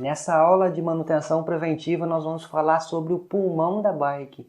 Nessa aula de manutenção preventiva nós vamos falar sobre o pulmão da bike.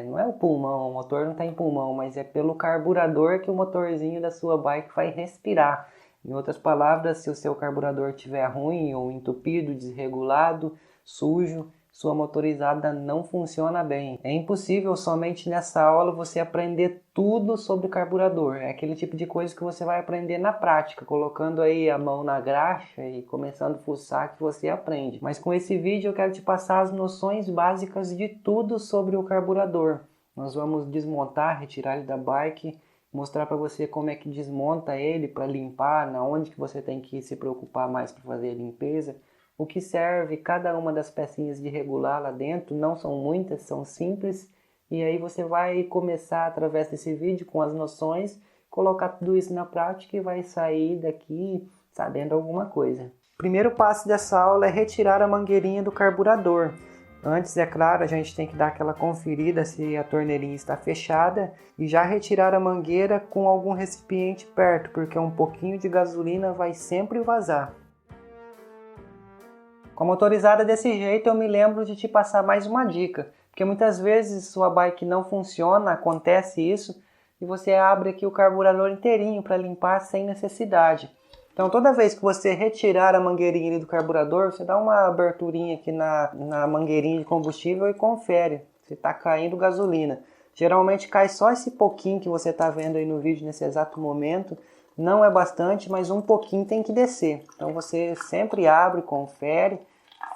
Não é o pulmão, o motor não está em pulmão, mas é pelo carburador que o motorzinho da sua bike vai respirar. Em outras palavras, se o seu carburador estiver ruim ou entupido, desregulado, sujo, sua motorizada não funciona bem. É impossível somente nessa aula você aprender tudo sobre carburador. É aquele tipo de coisa que você vai aprender na prática, colocando aí a mão na graxa e começando a fuçar que você aprende. Mas com esse vídeo eu quero te passar as noções básicas de tudo sobre o carburador. Nós vamos desmontar, retirar ele da bike, mostrar para você como é que desmonta ele para limpar, na onde que você tem que se preocupar mais para fazer a limpeza. O que serve cada uma das pecinhas de regular lá dentro, não são muitas, são simples. E aí você vai começar através desse vídeo com as noções, colocar tudo isso na prática e vai sair daqui sabendo alguma coisa. O primeiro passo dessa aula é retirar a mangueirinha do carburador. Antes, é claro, a gente tem que dar aquela conferida se a torneirinha está fechada e já retirar a mangueira com algum recipiente perto, porque um pouquinho de gasolina vai sempre vazar. Com a motorizada desse jeito, eu me lembro de te passar mais uma dica, porque muitas vezes sua bike não funciona, acontece isso, e você abre aqui o carburador inteirinho para limpar sem necessidade. Então toda vez que você retirar a mangueirinha do carburador, você dá uma aberturinha aqui na mangueirinha de combustível e confere se está caindo gasolina. Geralmente cai só esse pouquinho que você está vendo aí no vídeo nesse exato momento. Não é bastante, mas um pouquinho tem que descer. Então você sempre abre, confere,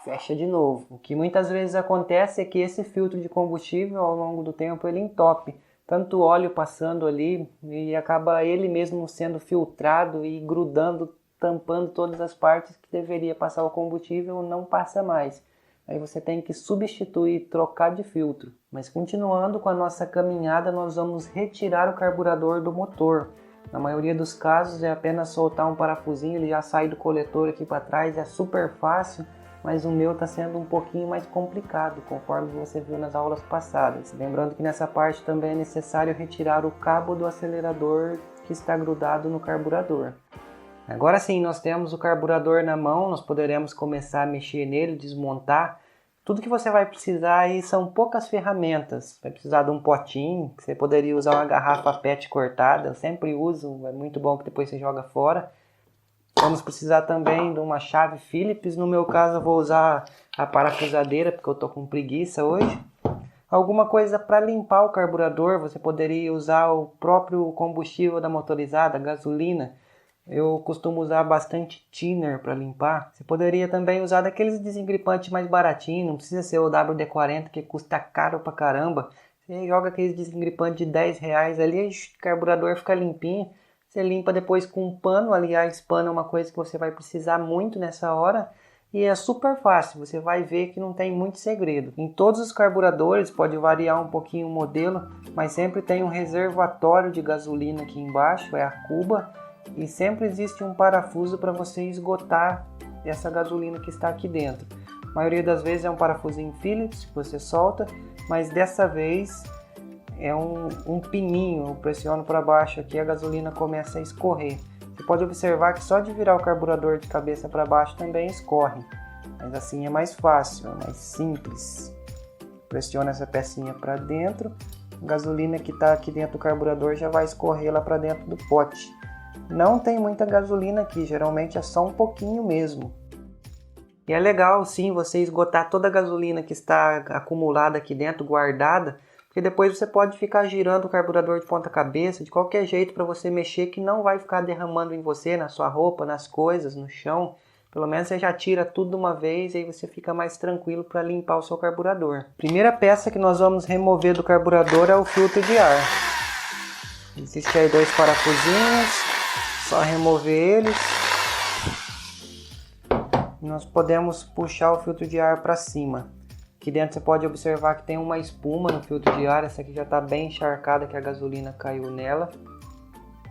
fecha de novo. O que muitas vezes acontece é que esse filtro de combustível ao longo do tempo ele entope. Tanto óleo passando ali e acaba ele mesmo sendo filtrado e grudando, tampando todas as partes que deveria passar o combustível, não passa mais. Aí você tem que substituir, trocar de filtro. Mas continuando com a nossa caminhada, nós vamos retirar o carburador do motor. Na maioria dos casos é apenas soltar um parafusinho, ele já sai do coletor aqui para trás, é super fácil, mas o meu está sendo um pouquinho mais complicado, conforme você viu nas aulas passadas. Lembrando que nessa parte também é necessário retirar o cabo do acelerador que está grudado no carburador. Agora sim, nós temos o carburador na mão, nós poderemos começar a mexer nele, desmontar. Tudo que você vai precisar aí são poucas ferramentas. Vai precisar de um potinho, que você poderia usar uma garrafa PET cortada. Eu sempre uso, é muito bom que depois você joga fora. Vamos precisar também de uma chave Phillips. No meu caso eu vou usar a parafusadeira, porque eu estou com preguiça hoje. Alguma coisa para limpar o carburador, você poderia usar o próprio combustível da motorizada, gasolina. Eu costumo usar bastante thinner para limpar. Você poderia também usar daqueles desengripantes mais baratinhos, não precisa ser o WD-40 que custa caro pra caramba. Você joga aqueles desengripantes de R$10 ali, o carburador fica limpinho. Você limpa depois com um pano, aliás, pano é uma coisa que você vai precisar muito nessa hora. E é super fácil, você vai ver que não tem muito segredo. Em todos os carburadores, pode variar um pouquinho o modelo, mas sempre tem um reservatório de gasolina aqui embaixo, é a cuba. E sempre existe um parafuso para você esgotar essa gasolina que está aqui dentro. A maioria das vezes é um parafusinho Phillips que você solta, mas dessa vez é um pininho. Eu pressiono para baixo aqui, a gasolina começa a escorrer. Você pode observar que só de virar o carburador de cabeça para baixo também escorre, mas assim é mais fácil, é mais simples. Pressiona essa pecinha para dentro, a gasolina que está aqui dentro do carburador já vai escorrer lá para dentro do pote. Não tem muita gasolina aqui, geralmente é só um pouquinho mesmo. E é legal sim você esgotar toda a gasolina que está acumulada aqui dentro, guardada, porque depois você pode ficar girando o carburador de ponta cabeça, de qualquer jeito para você mexer, que não vai ficar derramando em você, na sua roupa, nas coisas, no chão. Pelo menos você já tira tudo de uma vez e aí você fica mais tranquilo para limpar o seu carburador. Primeira peça que nós vamos remover do carburador é o filtro de ar. Existem aí 2 parafusinhos. Só remover eles. Nós podemos puxar o filtro de ar para cima. Aqui dentro você pode observar que tem uma espuma no filtro de ar. Essa aqui já está bem encharcada, que a gasolina caiu nela.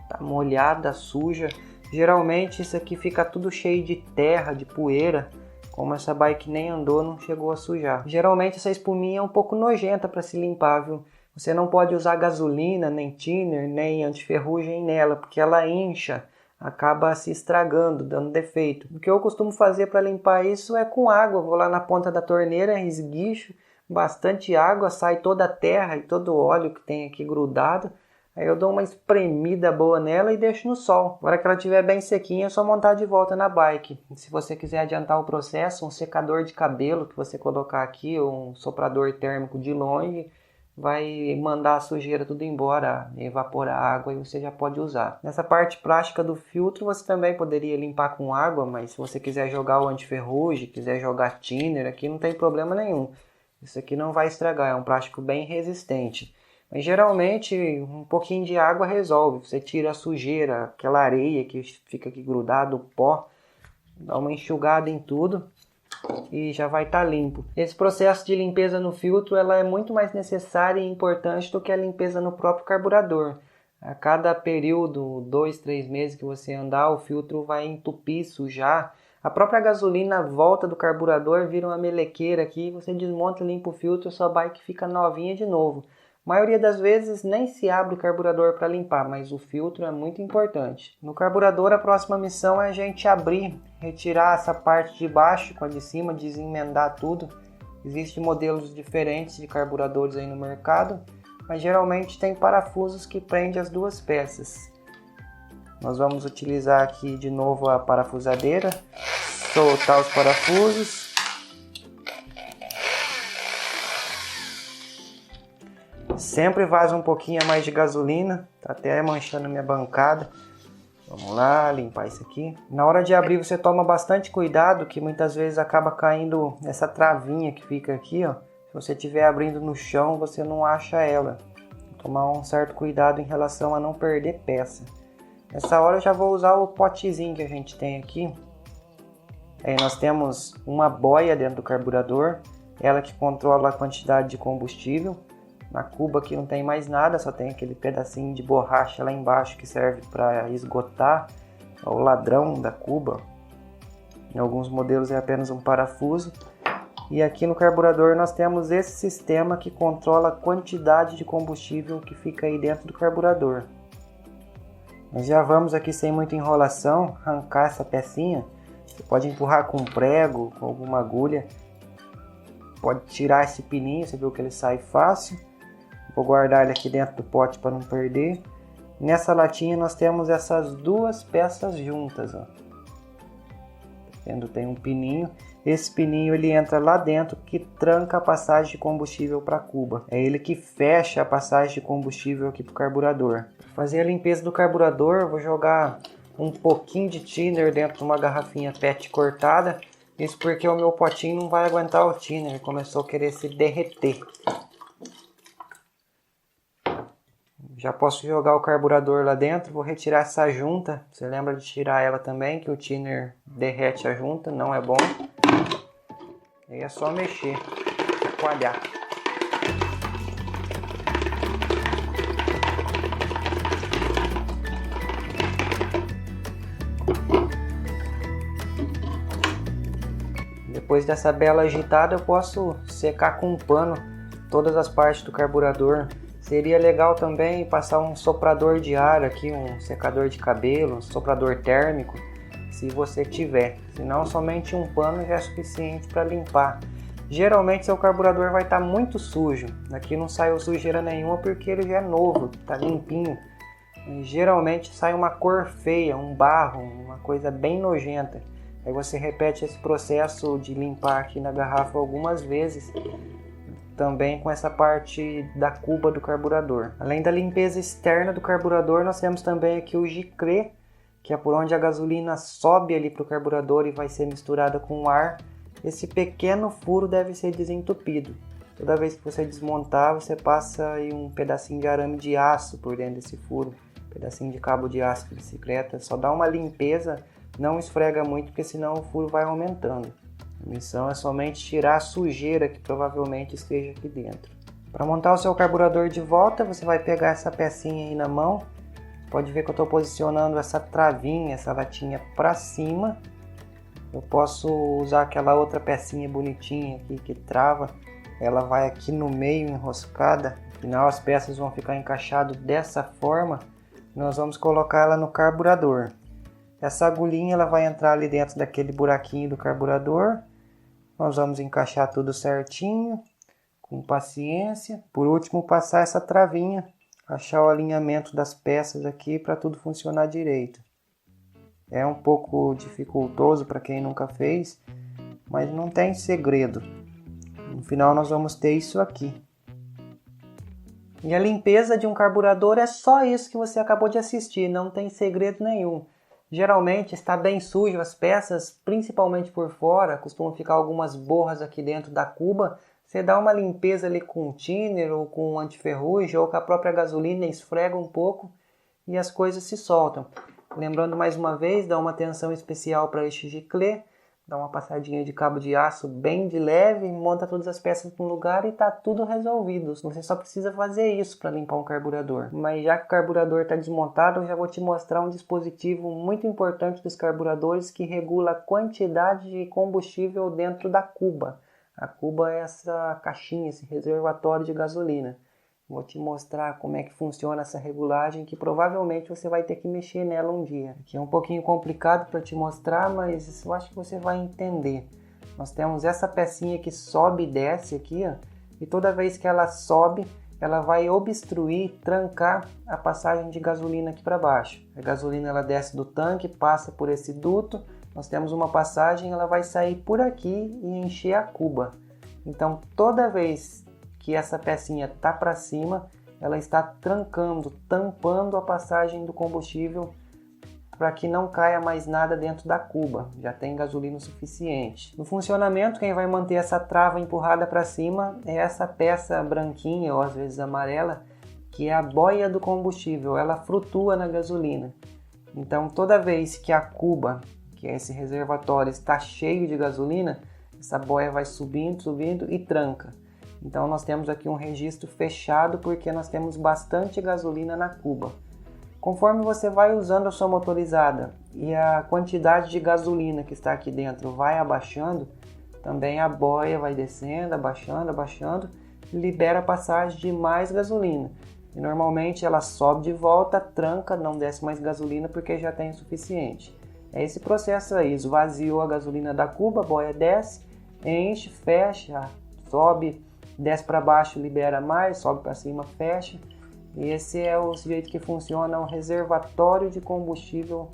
Está molhada, suja. Geralmente isso aqui fica tudo cheio de terra, de poeira. Como essa bike nem andou, não chegou a sujar. Geralmente essa espuminha é um pouco nojenta para se limpar, viu? Você não pode usar gasolina, nem thinner, nem antiferrugem nela, porque ela incha. acaba se estragando, dando defeito. O que eu costumo fazer para limpar isso é com água. Vou lá na ponta da torneira, esguicho bastante água, sai toda a terra e todo o óleo que tem aqui grudado. Aí eu dou uma espremida boa nela e deixo no sol. Agora que ela estiver bem sequinha, é só montar de volta na bike. Se você quiser adiantar o processo, um secador de cabelo que você colocar aqui, ou um soprador térmico de longe, vai mandar a sujeira tudo embora, evaporar a água e você já pode usar. Nessa parte plástica do filtro você também poderia limpar com água, mas se você quiser jogar o antiferrugem, quiser jogar thinner, aqui não tem problema nenhum. Isso aqui não vai estragar, é um plástico bem resistente. Mas geralmente um pouquinho de água resolve. Você tira a sujeira, aquela areia que fica aqui grudado, o pó, dá uma enxugada em tudo e já vai estar limpo. Esse processo de limpeza no filtro ela é muito mais necessária e importante do que a limpeza no próprio carburador. A cada período, 2, 3 meses que você andar, o filtro vai entupir, sujar. A própria gasolina volta do carburador, vira uma melequeira aqui, você desmonta e limpa o filtro, a sua bike fica novinha de novo. A maioria das vezes nem se abre o carburador para limpar, mas o filtro é muito importante. No carburador a próxima missão é a gente abrir, retirar essa parte de baixo com a de cima, desemendar tudo. Existem modelos diferentes de carburadores aí no mercado, mas geralmente tem parafusos que prendem as duas peças. Nós vamos utilizar aqui de novo a parafusadeira, soltar os parafusos. Sempre vaza um pouquinho a mais de gasolina, tá até manchando minha bancada. Vamos lá, limpar isso aqui. Na hora de abrir você toma bastante cuidado, que muitas vezes acaba caindo essa travinha que fica aqui, ó. Se você estiver abrindo no chão, você não acha ela. Tomar um certo cuidado em relação a não perder peça. Nessa hora eu já vou usar o potezinho que a gente tem aqui. Aí nós temos uma boia dentro do carburador, ela que controla a quantidade de combustível. Na cuba aqui não tem mais nada, só tem aquele pedacinho de borracha lá embaixo que serve para esgotar o ladrão da cuba. Em alguns modelos é apenas um parafuso. E aqui no carburador nós temos esse sistema que controla a quantidade de combustível que fica aí dentro do carburador. Nós já vamos aqui sem muita enrolação arrancar essa pecinha. Você pode empurrar com um prego, com alguma agulha. Pode tirar esse pininho, você viu que ele sai fácil. Vou guardar ele aqui dentro do pote para não perder. Nessa latinha nós temos essas duas peças juntas, ó. Tem um pininho. Esse pininho ele entra lá dentro que tranca a passagem de combustível para a cuba. É ele que fecha a passagem de combustível aqui para o carburador. Para fazer a limpeza do carburador, eu vou jogar um pouquinho de thinner dentro de uma garrafinha PET cortada. Isso porque o meu potinho não vai aguentar o thinner, ele começou a querer se derreter. Já posso jogar o carburador lá dentro, vou retirar essa junta. Você lembra de tirar ela também, que o thinner derrete a junta, não é bom. Aí é só mexer, chacoalhar. Depois dessa bela agitada eu posso secar com um pano todas as partes do carburador. Seria legal também passar um soprador de ar aqui, um secador de cabelo, um soprador térmico, se você tiver. Senão somente um pano já é suficiente para limpar. Geralmente seu carburador vai estar muito sujo. Aqui não saiu sujeira nenhuma porque ele já é novo, está limpinho. E geralmente sai uma cor feia, um barro, uma coisa bem nojenta. Aí você repete esse processo de limpar aqui na garrafa algumas vezes. Também com essa parte da cuba do carburador. Além da limpeza externa do carburador, nós temos também aqui o giclê, que é por onde a gasolina sobe ali para o carburador e vai ser misturada com o ar. Esse pequeno furo deve ser desentupido. Toda vez que você desmontar, você passa aí um pedacinho de arame de aço por dentro desse furo, pedacinho de cabo de aço de bicicleta. Só dá uma limpeza, não esfrega muito, porque senão o furo vai aumentando. A missão é somente tirar a sujeira que provavelmente esteja aqui dentro. Para montar o seu carburador de volta, você vai pegar essa pecinha aí na mão. Pode ver que eu estou posicionando essa travinha, essa latinha para cima. Eu posso usar aquela outra pecinha bonitinha aqui que trava. Ela vai aqui no meio enroscada. No final as peças vão ficar encaixadas dessa forma. Nós vamos colocar ela no carburador. Essa agulhinha ela vai entrar ali dentro daquele buraquinho do carburador. Nós vamos encaixar tudo certinho, com paciência. Por último, passar essa travinha, achar o alinhamento das peças aqui para tudo funcionar direito. É um pouco dificultoso para quem nunca fez, mas não tem segredo. No final nós vamos ter isso aqui. E a limpeza de um carburador é só isso que você acabou de assistir, não tem segredo nenhum. Geralmente está bem sujo as peças, principalmente por fora, costumam ficar algumas borras aqui dentro da cuba. Você dá uma limpeza ali com um thinner ou com um antiferrugem ou com a própria gasolina, esfrega um pouco e as coisas se soltam. Lembrando mais uma vez, dá uma atenção especial para este giclê, dá uma passadinha de cabo de aço bem de leve, monta todas as peças no lugar e está tudo resolvido. Você só precisa fazer isso para limpar um carburador. Mas já que o carburador está desmontado, eu já vou te mostrar um dispositivo muito importante dos carburadores que regula a quantidade de combustível dentro da cuba. A cuba é essa caixinha, esse reservatório de gasolina. Vou te mostrar como é que funciona essa regulagem, que provavelmente você vai ter que mexer nela um dia. Aqui é um pouquinho complicado para te mostrar, mas eu acho que você vai entender. Nós temos essa pecinha que sobe e desce aqui, ó, e toda vez que ela sobe, ela vai obstruir, trancar a passagem de gasolina aqui para baixo. A gasolina ela desce do tanque, passa por esse duto, nós temos uma passagem, ela vai sair por aqui e encher a cuba. Então toda vez que essa pecinha está para cima, ela está trancando, tampando a passagem do combustível para que não caia mais nada dentro da cuba, já tem gasolina o suficiente. No funcionamento, quem vai manter essa trava empurrada para cima é essa peça branquinha ou às vezes amarela, que é a boia do combustível, ela flutua na gasolina. Então toda vez que a cuba, que é esse reservatório, está cheio de gasolina, essa boia vai subindo, subindo e tranca. Então nós temos aqui um registro fechado porque nós temos bastante gasolina na cuba. Conforme você vai usando a sua motorizada e a quantidade de gasolina que está aqui dentro vai abaixando, também a boia vai descendo, abaixando, e libera a passagem de mais gasolina. E normalmente ela sobe de volta, tranca, não desce mais gasolina porque já tem o suficiente. É esse processo aí, esvaziou a gasolina da cuba, a boia desce, enche, fecha, sobe, desce para baixo, libera mais, sobe para cima, fecha. E esse é o jeito que funciona o reservatório de combustível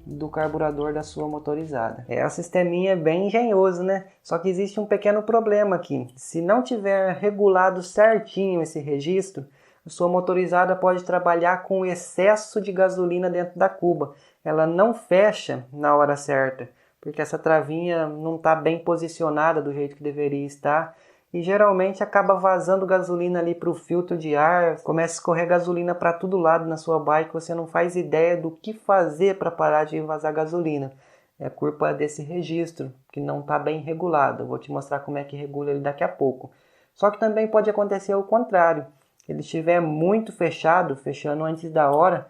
do carburador da sua motorizada. O sisteminha é bem engenhoso, né? Só que existe um pequeno problema aqui. Se não tiver regulado certinho esse registro, a sua motorizada pode trabalhar com excesso de gasolina dentro da cuba. Ela não fecha na hora certa, porque essa travinha não está bem posicionada do jeito que deveria estar. E geralmente acaba vazando gasolina ali para o filtro de ar, começa a escorrer gasolina para todo lado na sua bike, você não faz ideia do que fazer para parar de vazar gasolina. É culpa desse registro, que não está bem regulado. Eu vou te mostrar como é que regula ele daqui a pouco. Só que também pode acontecer o contrário. Ele estiver muito fechado, fechando antes da hora,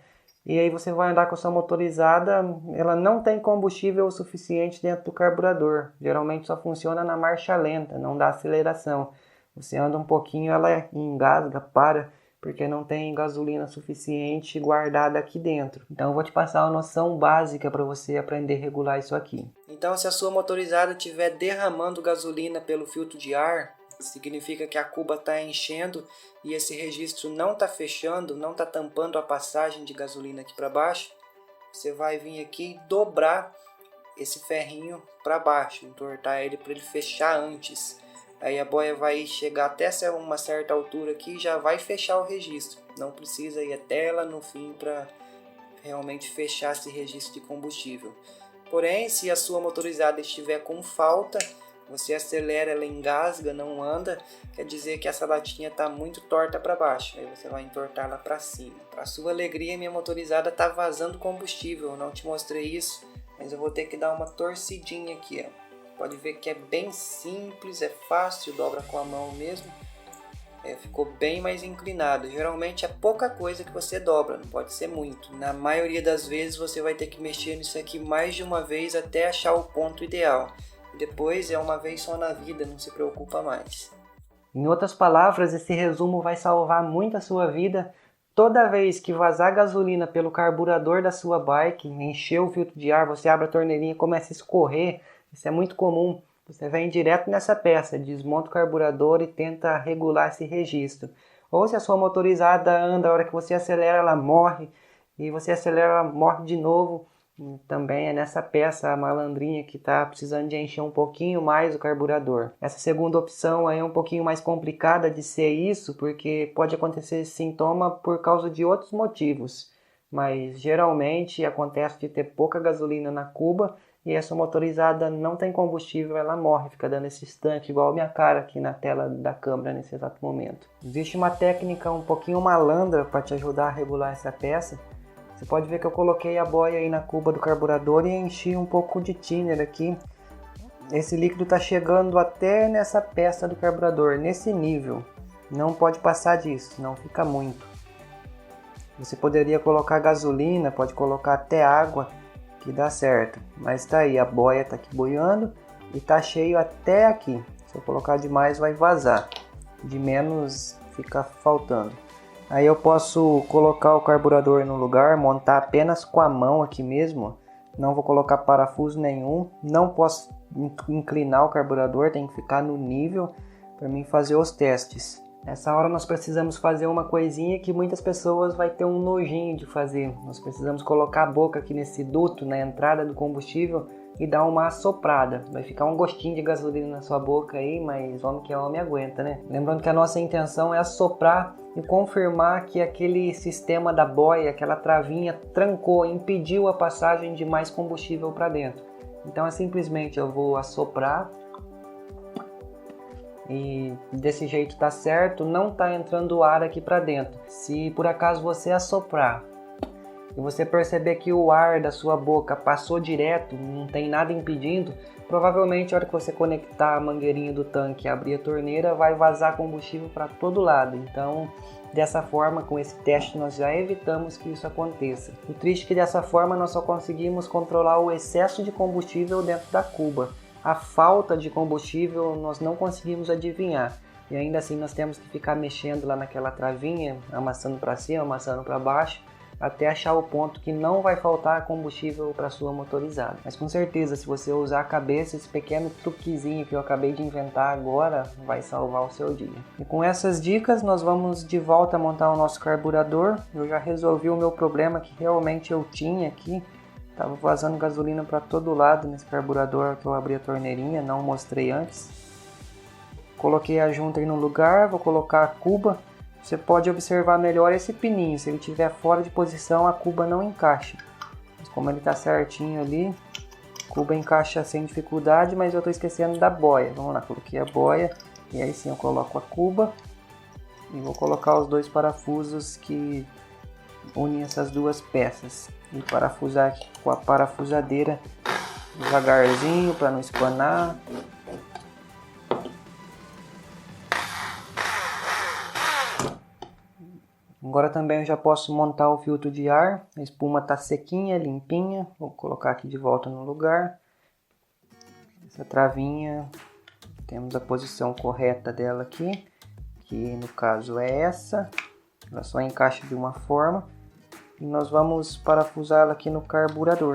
e aí você vai andar com a sua motorizada, ela não tem combustível o suficiente dentro do carburador. Geralmente só funciona na marcha lenta, não dá aceleração. Você anda um pouquinho, ela engasga, para, porque não tem gasolina suficiente guardada aqui dentro. Então eu vou te passar uma noção básica para você aprender a regular isso aqui. Então se a sua motorizada estiver derramando gasolina pelo filtro de ar, significa que a cuba está enchendo e esse registro não está fechando, não está tampando a passagem de gasolina aqui para baixo. Você vai vir aqui e dobrar esse ferrinho para baixo, entortar ele para ele fechar antes. Aí a boia vai chegar até uma certa altura aqui e já vai fechar o registro. Não precisa ir até ela no fim para realmente fechar esse registro de combustível. Porém, se a sua motorizada estiver com falta, você acelera, ela engasga, não anda, quer dizer que essa latinha está muito torta para baixo. Aí você vai entortar ela para cima. Para sua alegria, minha motorizada está vazando combustível. Eu não te mostrei isso, mas eu vou ter que dar uma torcidinha aqui. Ó. Pode ver que é bem simples, é fácil, dobra com a mão mesmo. Ficou bem mais inclinado. Geralmente é pouca coisa que você dobra, não pode ser muito. Na maioria das vezes você vai ter que mexer nisso aqui mais de uma vez até achar o ponto ideal. Depois é uma vez só na vida, não se preocupa mais. Em outras palavras, esse resumo vai salvar muito a sua vida toda vez que vazar gasolina pelo carburador da sua bike, encher o filtro de ar, você abre a torneirinha e começa a escorrer, isso é muito comum. Você vem direto nessa peça, desmonta o carburador e tenta regular esse registro. Ou se a sua motorizada anda, a hora que você acelera ela morre, e você acelera ela morre de novo. Também é nessa peça a malandrinha que está precisando de encher um pouquinho mais o carburador. Essa segunda opção aí é um pouquinho mais complicada de ser isso, porque pode acontecer esse sintoma por causa de outros motivos. Mas geralmente acontece de ter pouca gasolina na cuba e essa motorizada não tem combustível, ela morre, fica dando esse estanque igual a minha cara aqui na tela da câmera nesse exato momento. Existe uma técnica um pouquinho malandra para te ajudar a regular essa peça. Você pode ver que eu coloquei a boia aí na cuba do carburador e enchi um pouco de thinner aqui. Esse líquido está chegando até nessa peça do carburador, nesse nível. Não pode passar disso, não fica muito. Você poderia colocar gasolina, pode colocar até água, que dá certo. Mas tá aí, a boia tá aqui boiando e tá cheio até aqui. Se eu colocar demais vai vazar, de menos fica faltando. Aí eu posso colocar o carburador no lugar, montar apenas com a mão aqui mesmo. Não vou colocar parafuso nenhum. Não posso inclinar o carburador, tem que ficar no nível para mim fazer os testes. Nessa hora nós precisamos fazer uma coisinha que muitas pessoas vai ter um nojinho de fazer. Nós precisamos colocar a boca aqui nesse duto, na entrada do combustível e dar uma assoprada. Vai ficar um gostinho de gasolina na sua boca aí, mas homem que é homem aguenta, né? Lembrando que a nossa intenção é assoprar e confirmar que aquele sistema da boia, aquela travinha trancou, impediu a passagem de mais combustível para dentro. Então é simplesmente eu vou assoprar e desse jeito tá certo, não tá entrando ar aqui para dentro. Se por acaso você assoprar e você perceber que o ar da sua boca passou direto, não tem nada impedindo, provavelmente a hora que você conectar a mangueirinha do tanque e abrir a torneira, vai vazar combustível para todo lado. Então, dessa forma, com esse teste, nós já evitamos que isso aconteça. O triste é que dessa forma nós só conseguimos controlar o excesso de combustível dentro da cuba. A falta de combustível nós não conseguimos adivinhar. E ainda assim nós temos que ficar mexendo lá naquela travinha, amassando para cima, amassando para baixo, até achar o ponto que não vai faltar combustível para sua motorizada. Mas com certeza, se você usar a cabeça, esse pequeno truquezinho que eu acabei de inventar agora vai salvar o seu dia. E com essas dicas, nós vamos de volta a montar o nosso carburador. Eu já resolvi o meu problema que realmente eu tinha aqui. Tava vazando gasolina para todo lado nesse carburador que eu abri a torneirinha, não mostrei antes. Coloquei a junta aí no lugar, vou colocar a cuba. Você pode observar melhor esse pininho, se ele estiver fora de posição a cuba não encaixa. Mas como ele está certinho ali, a cuba encaixa sem dificuldade, mas eu estou esquecendo da boia. Vamos lá, coloquei a boia e aí sim eu coloco a cuba e vou colocar os dois parafusos que unem essas duas peças. E parafusar aqui com a parafusadeira devagarzinho para não espanar. Agora também eu já posso montar o filtro de ar. A espuma está sequinha, limpinha. Vou colocar aqui de volta no lugar. Essa travinha, temos a posição correta dela aqui, que no caso é essa. Ela só encaixa de uma forma. E nós vamos parafusá-la aqui no carburador.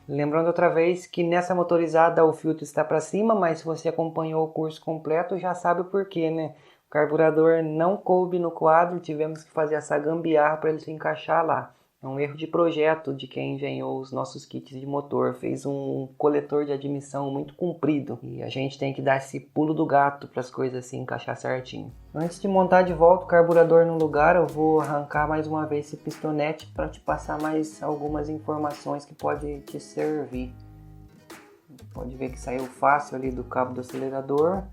Lembrando outra vez que nessa motorizada o filtro está para cima, mas se você acompanhou o curso completo já sabe o porquê, né? O carburador não coube no quadro, tivemos que fazer essa gambiarra para ele se encaixar lá. É um erro de projeto de quem engenhou os nossos kits de motor. Fez um coletor de admissão muito comprido e a gente tem que dar esse pulo do gato para as coisas se encaixar certinho. Antes de montar de volta o carburador no lugar, eu vou arrancar mais uma vez esse pistonete para te passar mais algumas informações que pode te servir. Pode ver que saiu fácil ali do cabo do acelerador.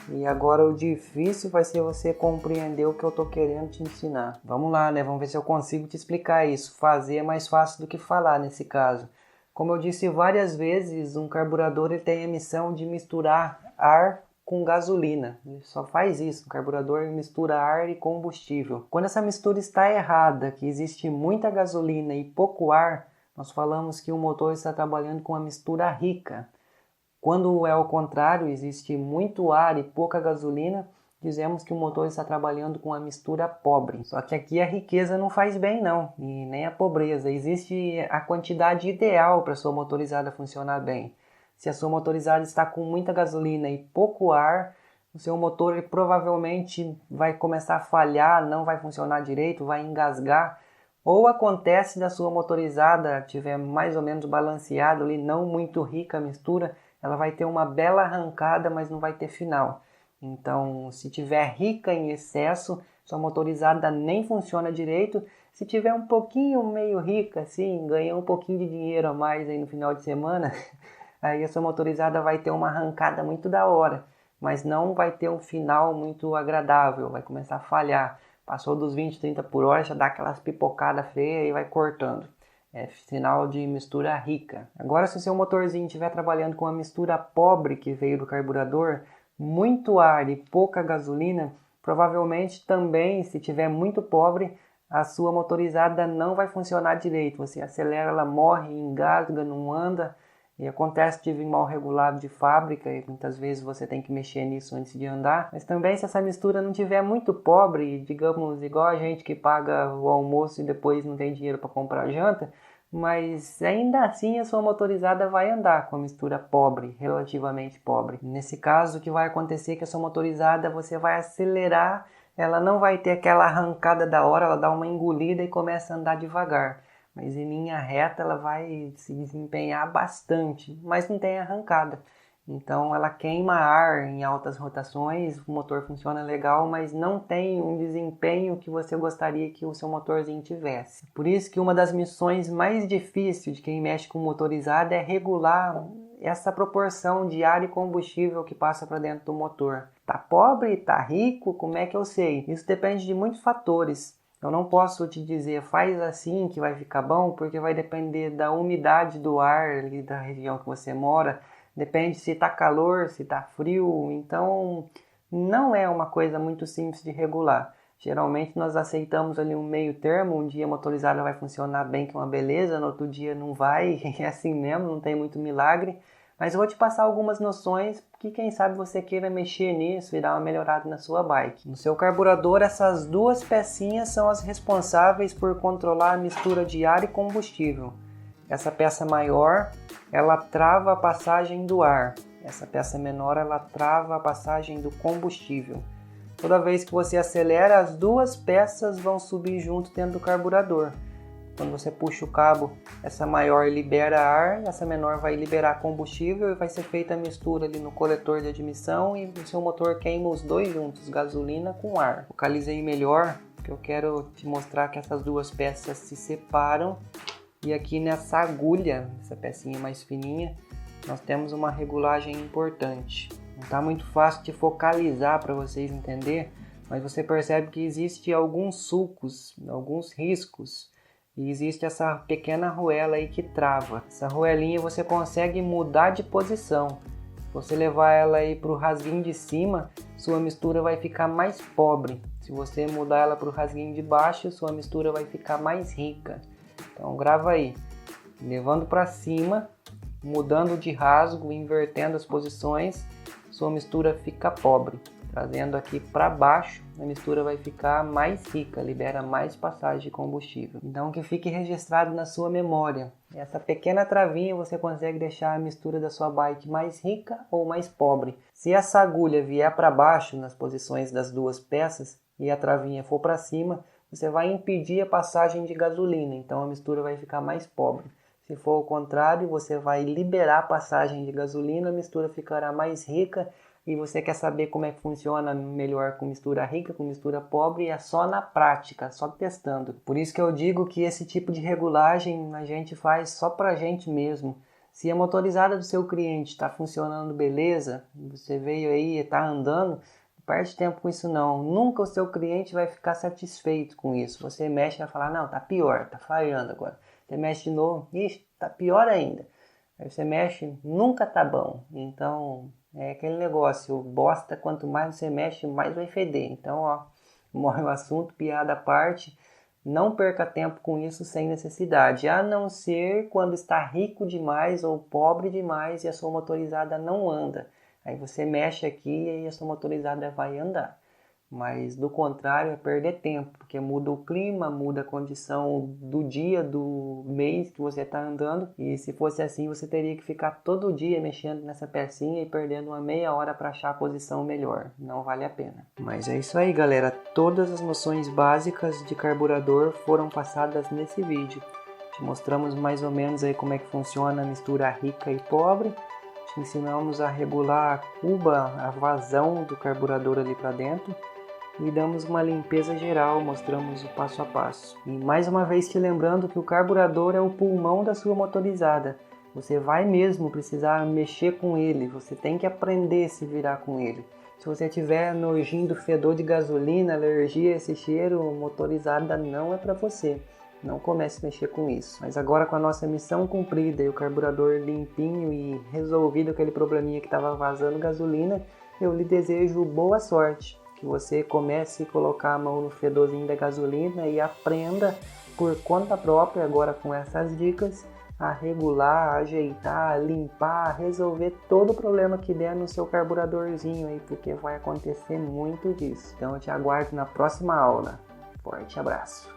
E agora o difícil vai ser você compreender o que eu tô querendo te ensinar. Vamos lá, né? Vamos ver se eu consigo te explicar isso. Fazer é mais fácil do que falar nesse caso. Como eu disse várias vezes, um carburador ele tem a missão de misturar ar com gasolina. Ele só faz isso. O carburador mistura ar e combustível. Quando essa mistura está errada, que existe muita gasolina e pouco ar, nós falamos que o motor está trabalhando com uma mistura rica. Quando é ao contrário, existe muito ar e pouca gasolina, dizemos que o motor está trabalhando com a mistura pobre. Só que aqui a riqueza não faz bem não, e nem a pobreza. Existe a quantidade ideal para a sua motorizada funcionar bem. Se a sua motorizada está com muita gasolina e pouco ar, o seu motor provavelmente vai começar a falhar, não vai funcionar direito, vai engasgar. Ou acontece da sua motorizada estiver mais ou menos balanceada ali, não muito rica a mistura, ela vai ter uma bela arrancada, mas não vai ter final. Então, se tiver rica em excesso, sua motorizada nem funciona direito. Se tiver um pouquinho meio rica, assim, ganhar um pouquinho de dinheiro a mais aí no final de semana, aí a sua motorizada vai ter uma arrancada muito da hora, mas não vai ter um final muito agradável, vai começar a falhar. Passou dos 20, 30 por hora, já dá aquelas pipocadas feias e vai cortando. É sinal de mistura rica. Agora, se o seu motorzinho estiver trabalhando com a mistura pobre que veio do carburador, muito ar e pouca gasolina, provavelmente também, se tiver muito pobre, a sua motorizada não vai funcionar direito. Você acelera, ela morre, engasga, não anda. E acontece de vir mal regulado de fábrica e muitas vezes você tem que mexer nisso antes de andar. Mas também se essa mistura não tiver muito pobre, digamos igual a gente que paga o almoço e depois não tem dinheiro para comprar janta, mas ainda assim a sua motorizada vai andar com a mistura pobre, relativamente pobre. Nesse caso, o que vai acontecer é que a sua motorizada você vai acelerar, ela não vai ter aquela arrancada da hora, ela dá uma engolida e começa a andar devagar. Mas em linha reta ela vai se desempenhar bastante, mas não tem arrancada. Então ela queima ar em altas rotações, o motor funciona legal, mas não tem um desempenho que você gostaria que o seu motorzinho tivesse. Por isso que uma das missões mais difíceis de quem mexe com motorizada é regular essa proporção de ar e combustível que passa para dentro do motor. Tá pobre? Tá rico? Como é que eu sei? Isso depende de muitos fatores. Eu não posso te dizer, faz assim que vai ficar bom, porque vai depender da umidade do ar ali da região que você mora. Depende se está calor, se está frio. Então, não é uma coisa muito simples de regular. Geralmente nós aceitamos ali um meio termo. Um dia a motorizada vai funcionar bem, que é uma beleza. No outro dia não vai. É assim mesmo, não tem muito milagre. Mas eu vou te passar algumas noções que quem sabe você queira mexer nisso e dar uma melhorada na sua bike. No seu carburador, essas duas pecinhas são as responsáveis por controlar a mistura de ar e combustível. Essa peça maior, ela trava a passagem do ar. Essa peça menor, ela trava a passagem do combustível. Toda vez que você acelera, as duas peças vão subir junto dentro do carburador. Quando você puxa o cabo, essa maior libera ar, essa menor vai liberar combustível e vai ser feita a mistura ali no coletor de admissão e o seu motor queima os dois juntos, gasolina com ar. Focalizei melhor, porque eu quero te mostrar que essas duas peças se separam e aqui nessa agulha, essa pecinha mais fininha, nós temos uma regulagem importante. Não está muito fácil de focalizar para vocês entenderem, mas você percebe que existe alguns sulcos, alguns riscos. E existe essa pequena arruela aí que trava. Essa arruelinha você consegue mudar de posição. Se você levar ela aí para o rasguinho de cima, sua mistura vai ficar mais pobre. Se você mudar ela para o rasguinho de baixo, sua mistura vai ficar mais rica. Então grava aí. Levando para cima, mudando de rasgo, invertendo as posições, sua mistura fica pobre. Trazendo aqui para baixo, a mistura vai ficar mais rica, libera mais passagem de combustível. Então que fique registrado na sua memória. Essa pequena travinha você consegue deixar a mistura da sua bike mais rica ou mais pobre. Se essa agulha vier para baixo nas posições das duas peças e a travinha for para cima, você vai impedir a passagem de gasolina, então a mistura vai ficar mais pobre. Se for o contrário, você vai liberar a passagem de gasolina, a mistura ficará mais rica. E você quer saber como é que funciona melhor com mistura rica, com mistura pobre, é só na prática, só testando. Por isso que eu digo que esse tipo de regulagem a gente faz só pra gente mesmo. Se a motorizada do seu cliente está funcionando beleza, você veio aí e está andando, não perde tempo com isso não. Nunca o seu cliente vai ficar satisfeito com isso. Você mexe e vai falar, não, tá pior, tá falhando agora. Você mexe de novo, ixi, tá pior ainda. Aí você mexe, nunca tá bom. Então... é aquele negócio, bosta, quanto mais você mexe, mais vai feder. Então, ó, morre o assunto, piada à parte. Não perca tempo com isso sem necessidade, a não ser quando está rico demais ou pobre demais e a sua motorizada não anda. Aí você mexe aqui e a sua motorizada vai andar. Mas do contrário é perder tempo, porque muda o clima, muda a condição do dia, do mês que você está andando. E se fosse assim, você teria que ficar todo dia mexendo nessa pecinha e perdendo uma meia hora para achar a posição melhor. Não vale a pena. Mas é isso aí, galera. Todas as noções básicas de carburador foram passadas nesse vídeo. Te mostramos mais ou menos aí como é que funciona a mistura rica e pobre. Te ensinamos a regular a cuba, a vazão do carburador ali para dentro. E damos uma limpeza geral, mostramos o passo a passo. E mais uma vez te lembrando que o carburador é o pulmão da sua motorizada. Você vai mesmo precisar mexer com ele, você tem que aprender a se virar com ele. Se você tiver nojinho do fedor de gasolina, alergia a esse cheiro, motorizada não é para você. Não comece a mexer com isso. Mas agora com a nossa missão cumprida e o carburador limpinho e resolvido aquele probleminha que estava vazando gasolina, eu lhe desejo boa sorte. Que você comece a colocar a mão no fedorzinho da gasolina e aprenda por conta própria, agora com essas dicas, a regular, a ajeitar, a limpar, a resolver todo o problema que der no seu carburadorzinho aí, porque vai acontecer muito disso. Então eu te aguardo na próxima aula. Forte abraço!